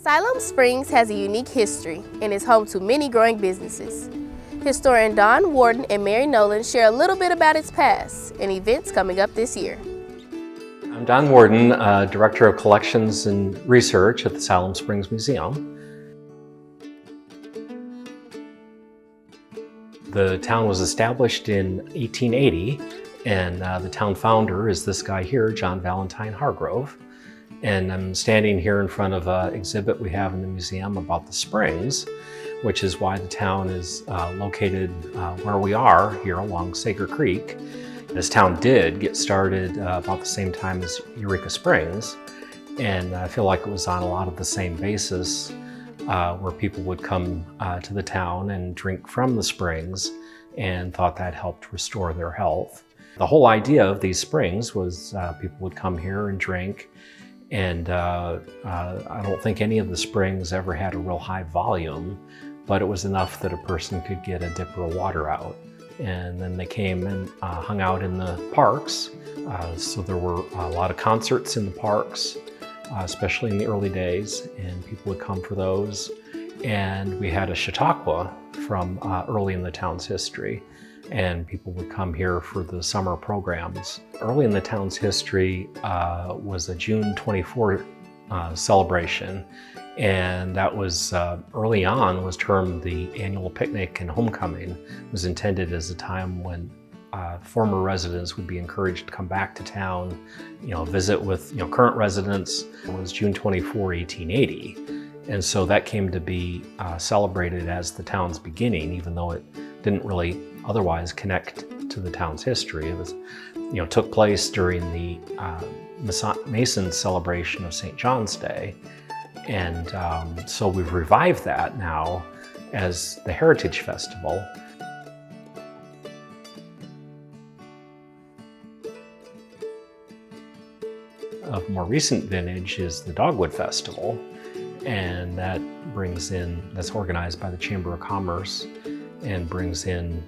Siloam Springs has a unique history and is home to many growing businesses. Historian Warden and Mary Nolan share a little bit about its past and events coming up this year. I'm Don Warden, Director of Collections and Research at the Siloam Springs Museum. The town was established in 1880, and the town founder is this guy here, John Valentine Hargrove. And I'm standing here in front of an exhibit we have in the museum about the springs, which is why the town is located where we are here along Sager Creek. This town did get started about the same time as Eureka Springs, and I feel like it was on a lot of the same basis where people would come to the town and drink from the springs and thought that helped restore their health. The whole idea of these springs was people would come here and drink, and I don't think any of the springs ever had a real high volume, but it was enough that a person could get a dipper of water out. And then they came and hung out in the parks. So there were a lot of concerts in the parks, especially in the early days, and people would come for those. And we had a Chautauqua from early in the town's history, and people would come here for the summer programs. Early in the town's history was a June 24 celebration, and that was early on was termed the annual picnic and homecoming. It was intended as a time when former residents would be encouraged to come back to town, visit with current residents. It was June 24, 1880, and so that came to be celebrated as the town's beginning, even though it didn't really otherwise connect to the town's history. It was, took place during the Mason celebration of St. John's Day. And so we've revived that now as the Heritage Festival. Of more recent vintage is the Dogwood Festival, and that's organized by the Chamber of Commerce and brings in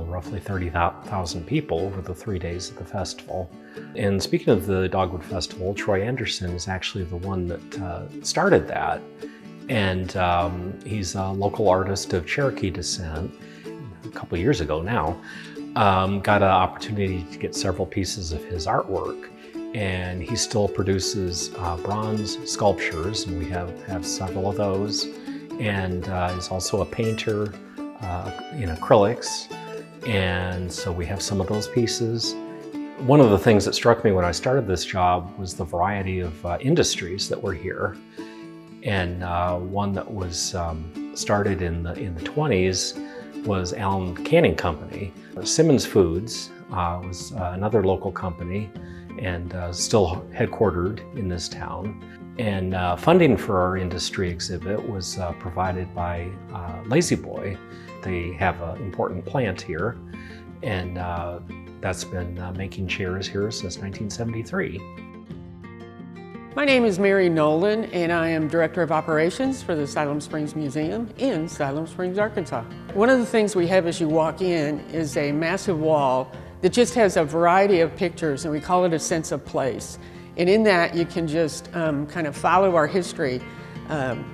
roughly 30,000 people over the 3 days of the festival. And speaking of the Dogwood Festival, Troy Anderson is actually the one that started that. And he's a local artist of Cherokee descent. A couple years ago now, got an opportunity to get several pieces of his artwork. And he still produces bronze sculptures, and we have several of those. And he's also a painter in acrylics. And so we have some of those pieces. One of the things that struck me when I started this job was the variety of industries that were here. And one that was started in the 20s was Allen Canning Company. Simmons Foods was another local company and still headquartered in this town. And funding for our industry exhibit was provided by Lazy Boy. They have an important plant here, and that's been making chairs here since 1973. My name is Mary Nolan, and I am Director of Operations for the Siloam Springs Museum in Siloam Springs, Arkansas. One of the things we have as you walk in is a massive wall that just has a variety of pictures, and we call it a sense of place. And in that, you can just kind of follow our history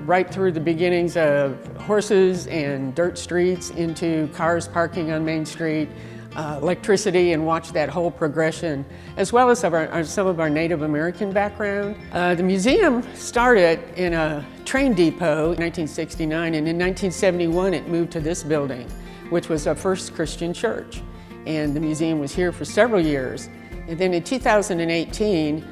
right through the beginnings of horses and dirt streets into cars parking on Main Street, electricity, and watch that whole progression, as well as some of our Native American background. The museum started in a train depot in 1969, and in 1971 it moved to this building, which was our first Christian church. And the museum was here for several years. And then in 2018,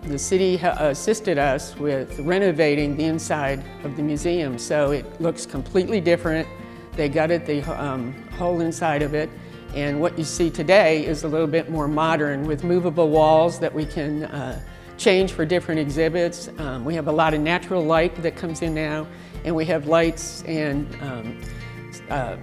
the city assisted us with renovating the inside of the museum, so it looks completely different. They gutted the whole inside of it, and what you see today is a little bit more modern with movable walls that we can change for different exhibits. We have a lot of natural light that comes in now, and we have lights and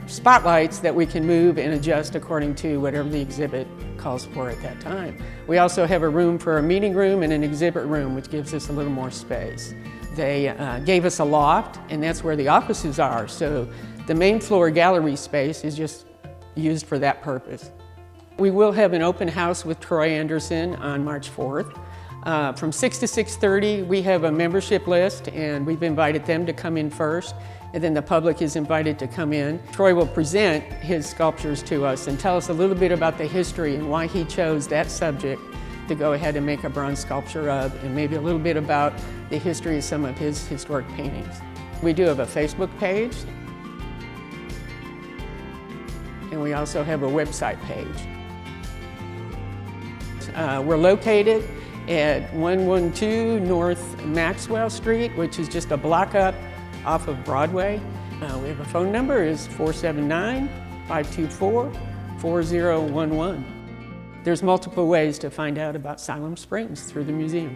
spotlights that we can move and adjust according to whatever the exhibit calls for at that time. We also have a room for a meeting room and an exhibit room, which gives us a little more space. They gave us a loft, and that's where the offices are. So the main floor gallery space is just used for that purpose. We will have an open house with Troy Anderson on March 4th. From 6 to 6:30, we have a membership list, and we've invited them to come in first, and then the public is invited to come in. Troy will present his sculptures to us and tell us a little bit about the history and why he chose that subject to go ahead and make a bronze sculpture of, and maybe a little bit about the history of some of his historic paintings. We do have a Facebook page, and we also have a website page. We're located at 112 North Maxwell Street, which is just a block up off of Broadway. We have a phone number, is 479-524-4011. There's multiple ways to find out about Siloam Springs through the museum.